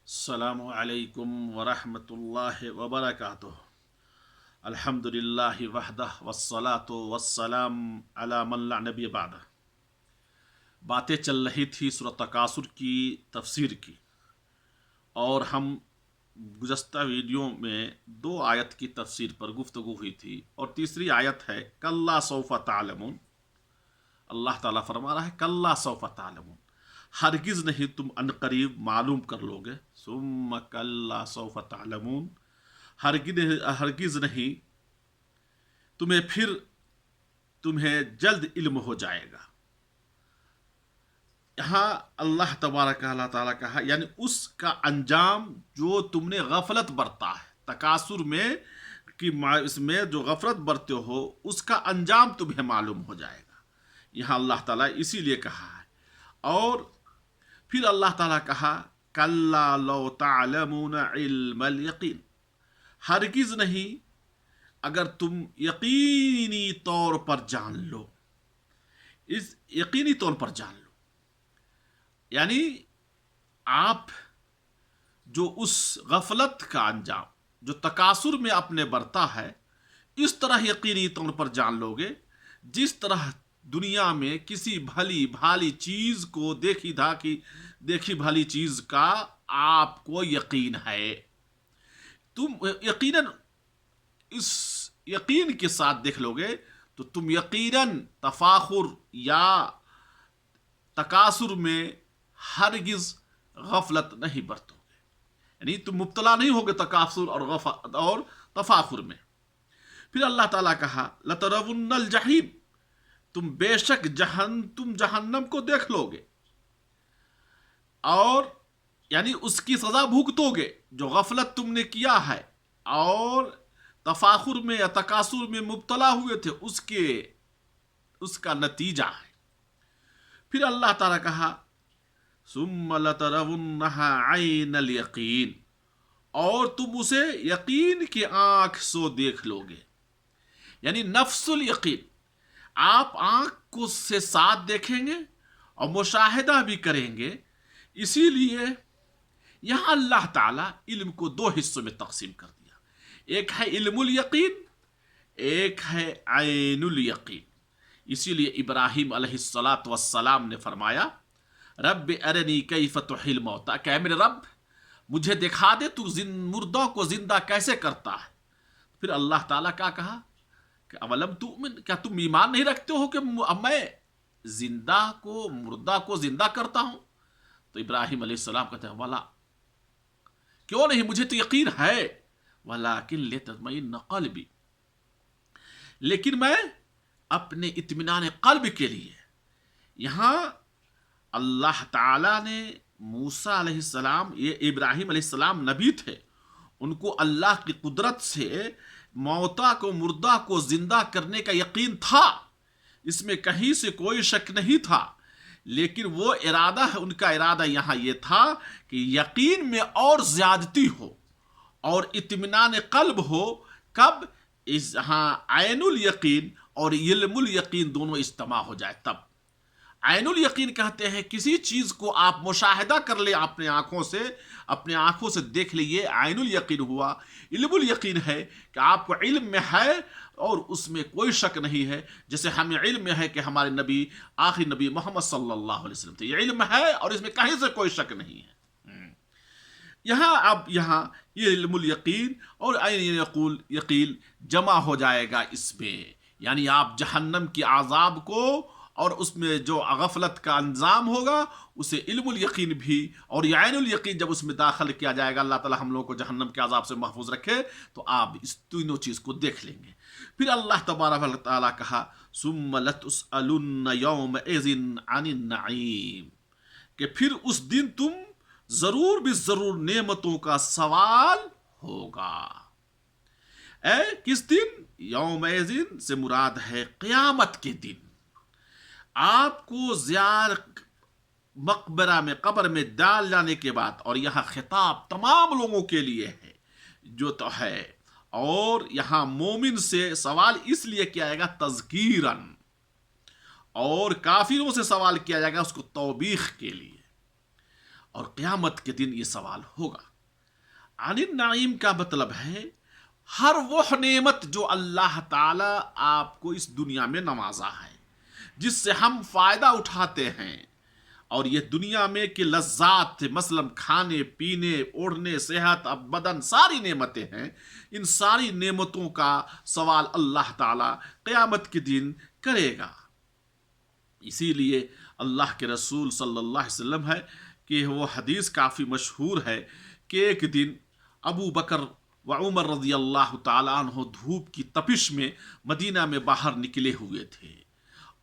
السلام علیکم ورحمۃ اللہ وبرکاتہ۔ الحمدللہ وحدہ والصلاة والسلام علی من لا نبی بعدہ۔ باتیں چل رہی تھی سورۃ تکاثر کی تفسیر کی، اور ہم گزشتہ ویڈیو میں 2 آیت کی تفسیر پر گفتگو ہوئی تھی، اور تیسری آیت ہے کلا سوف تعلمون۔ اللہ تعالیٰ فرما رہا ہے کلا سوف تعلمون، ہرگز نہیں تم عنقریب معلوم کر لو گے۔ ثم کلا سوف تعلمون، ہرگز نہیں تمہیں جلد علم ہو جائے گا۔ یہاں اللہ تبارک اللہ تعالیٰ کہا، یعنی اس کا انجام جو تم نے غفلت برتا ہے، تکاثر میں اس میں جو غفلت برتے ہو، اس کا انجام تمہیں معلوم ہو جائے گا۔ یہاں اللہ تعالیٰ اسی لیے کہا ہے۔ اور پھر اللہ تعالیٰ کہا کلا لو تعلمون علم الیقین، ہرگز نہیں اگر تم یقینی طور پر جان لو، اس یقینی طور پر جان لو، یعنی آپ جو اس غفلت کا انجام جو تکاثر میں اپنے برتا ہے، اس طرح یقینی طور پر جان لو گے جس طرح دنیا میں کسی بھلی بھالی چیز کو دیکھی بھلی چیز کا آپ کو یقین ہے۔ تم یقیناً اس یقین کے ساتھ دیکھ لو گے تو تم یقیناً تفاخر یا تکاثر میں ہرگز غفلت نہیں برتو گے، یعنی تم مبتلا نہیں ہوگے تکاثر اور تفاخر میں۔ پھر اللہ تعالیٰ کہا لترون الجحیم، تم بے شک تم جہنم کو دیکھ لو گے، اور یعنی اس کی سزا بھگتو گے جو غفلت تم نے کیا ہے اور تفاخر میں یا تکاثر میں مبتلا ہوئے تھے، اس کا نتیجہ ہے۔ پھر اللہ تعالیٰ کہا ثم لترونها عین الیقین، اور تم اسے یقین کی آنکھ سے دیکھ لو گے، یعنی نفس الیقین، آپ آنکھ کو سے ساتھ دیکھیں گے اور مشاہدہ بھی کریں گے۔ اسی لیے یہاں اللہ تعالیٰ علم کو 2 حصوں میں تقسیم کر دیا، ایک ہے علم الیقین، ایک ہے عین الیقین۔ اسی لیے ابراہیم علیہ السلام نے فرمایا رب ارنی کیف تحیی الموتیٰ، کہ اے میرے رب مجھے دکھا دے تو مردوں کو زندہ کیسے کرتا ہے۔ پھر اللہ تعالیٰ کیا کہا کہ اولم تؤمن، کیا تم ایمان نہیں رکھتے ہو کہ میں مردہ کو زندہ کرتا ہوں؟ تو ابراہیم علیہ السلام کہتے ہیں والا، کیوں نہیں، مجھے تو یقین ہے، ولکن لتطمئن قلبی، لیکن میں اپنے اطمینان قلب کے لیے۔ یہاں اللہ تعالیٰ نے موسیٰ علیہ السلام، یہ ابراہیم علیہ السلام نبی تھے، ان کو اللہ کی قدرت سے موتا کو مردہ کو زندہ کرنے کا یقین تھا، اس میں کہیں سے کوئی شک نہیں تھا، لیکن وہ ارادہ ہے، ان کا ارادہ یہاں یہ تھا کہ یقین میں اور زیادتی ہو اور اطمینان قلب ہو۔ کب؟ یہاں عین الیقین اور علم الیقین دونوں اجتماع ہو جائے تب۔ عین الیقین کہتے ہیں کسی چیز کو آپ مشاہدہ کر لیں اپنے آنکھوں سے دیکھ لیے، عین الیقین ہوا۔ علم الیقین ہے کہ آپ کو علم میں ہے اور اس میں کوئی شک نہیں ہے، جیسے ہمیں علم میں ہے کہ ہمارے نبی آخری نبی محمد صلی اللہ علیہ وسلم تھے، یہ علم ہے اور اس میں کہیں سے کوئی شک نہیں ہے۔ یہاں یہ علم الیقین اور عین یقین جمع ہو جائے گا اس میں، یعنی آپ جہنم کی عذاب کو اور اس میں جو غفلت کا انجام ہوگا اسے علم الیقین بھی، اور یہ عین الیقین جب اس میں داخل کیا جائے گا، اللہ تعالی ہم لوگوں کو جہنم کے عذاب سے محفوظ رکھے، تو آپ اس تینوں چیز کو دیکھ لیں گے۔ پھر اللہ تبارک و تعالیٰ کہا ثم لتسألن یومئذ عن النعیم، کہ پھر اس دن تم ضرور بھی ضرور نعمتوں کا سوال ہوگا۔ کس دن؟ یومئذ سے مراد ہے قیامت کے دن۔ آپ کو مقبرہ میں قبر میں ڈال جانے کے بعد، اور یہاں خطاب تمام لوگوں کے لیے ہے جو تو ہے، اور یہاں مومن سے سوال اس لیے کیا جائے گا تذکیراً، اور کافروں سے سوال کیا جائے گا اس کو توبیخ کے لیے۔ اور قیامت کے دن یہ سوال ہوگا۔ عن النعیم کا مطلب ہے ہر وہ نعمت جو اللہ تعالی آپ کو اس دنیا میں نوازا ہے، جس سے ہم فائدہ اٹھاتے ہیں، اور یہ دنیا میں کہ لذات مثلا کھانے پینے اوڑھنے صحت اب بدن ساری نعمتیں ہیں، ان ساری نعمتوں کا سوال اللہ تعالی قیامت کے دن کرے گا۔ اسی لیے اللہ کے رسول صلی اللہ علیہ وسلم ہے کہ وہ حدیث کافی مشہور ہے کہ ایک دن ابو بکر و عمر رضی اللہ تعالیٰ عنہ دھوپ کی تپش میں مدینہ میں باہر نکلے ہوئے تھے،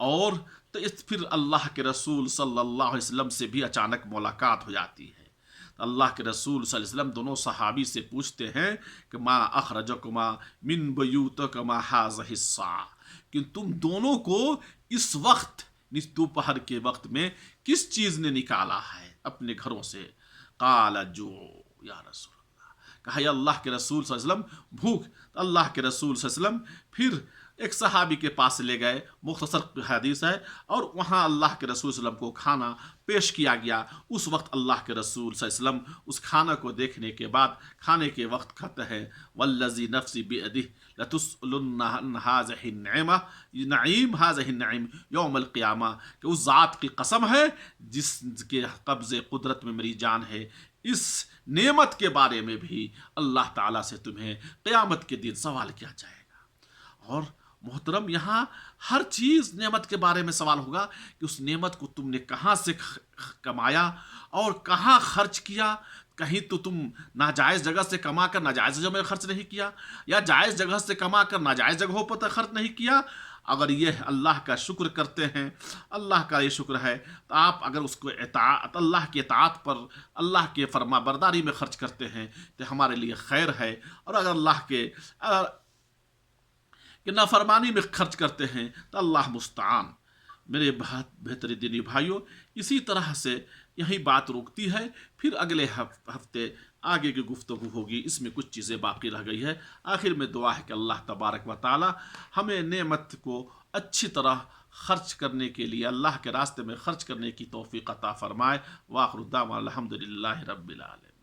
اور تو پھر اللہ کے رسول صلی اللہ علیہ وسلم سے بھی اچانک ملاقات ہو جاتی ہے۔ اللہ کے رسول صلی اللہ علیہ وسلم دونوں صحابی سے پوچھتے ہیں کہ ما اخرجکما من بیوتکما ھذہ الساعہ، کہ تم دونوں کو اس وقت دوپہر کے وقت میں کس چیز نے نکالا ہے اپنے گھروں سے؟ قال جو یا رسول اللہ، کہا یا اللہ کے رسول صلی اللہ علیہ وسلم بھوک۔ اللہ کے رسول صلی اللہ علیہ وسلم پھر ایک صحابی کے پاس لے گئے، مختصر حدیث ہے، اور وہاں اللہ کے رسول صلی اللہ علیہ وسلم کو کھانا پیش کیا گیا۔ اس وقت اللہ کے رسول صلی اللہ علیہ وسلم اس کھانا کو دیکھنے کے بعد کھانے کے وقت کہتے ہیں والذی نفسی بیدہ لتسألن عن ھذہ النعمہ، نعیم ھذہ النعیم یوم القیامہ، کہ اس ذات کی قسم ہے جس کے قبض قدرت میں میری جان ہے، اس نعمت کے بارے میں بھی اللہ تعالیٰ سے تمہیں قیامت کے دن سوال کیا جائے گا۔ اور محترم، یہاں ہر چیز نعمت کے بارے میں سوال ہوگا کہ اس نعمت کو تم نے کہاں سے کمایا اور کہاں خرچ کیا۔ کہیں تو تم ناجائز جگہ سے کما کر ناجائز جگہ میں خرچ نہیں کیا، یا جائز جگہ سے کما کر ناجائز جگہوں پر خرچ نہیں کیا۔ اگر یہ اللہ کا شکر کرتے ہیں، اللہ کا یہ شکر ہے، تو آپ اگر اس کو اطاعت، اللہ کی اطاعت پر، اللہ کے فرما برداری میں خرچ کرتے ہیں تو ہمارے لیے خیر ہے، اور اگر اللہ کے کہ نافرمانی میں خرچ کرتے ہیں تو اللہ مستعان۔ میرے بہت بہتری دینی بھائیوں، اسی طرح سے یہی بات رکتی ہے، پھر اگلے ہفتے آگے کی گفتگو ہوگی، اس میں کچھ چیزیں باقی رہ گئی ہے۔ آخر میں دعا ہے کہ اللہ تبارک و تعالی ہمیں نعمت کو اچھی طرح خرچ کرنے کے لیے، اللہ کے راستے میں خرچ کرنے کی توفیق عطا فرمائے۔ وآخر دعوانا الحمدللہ رب العالمین۔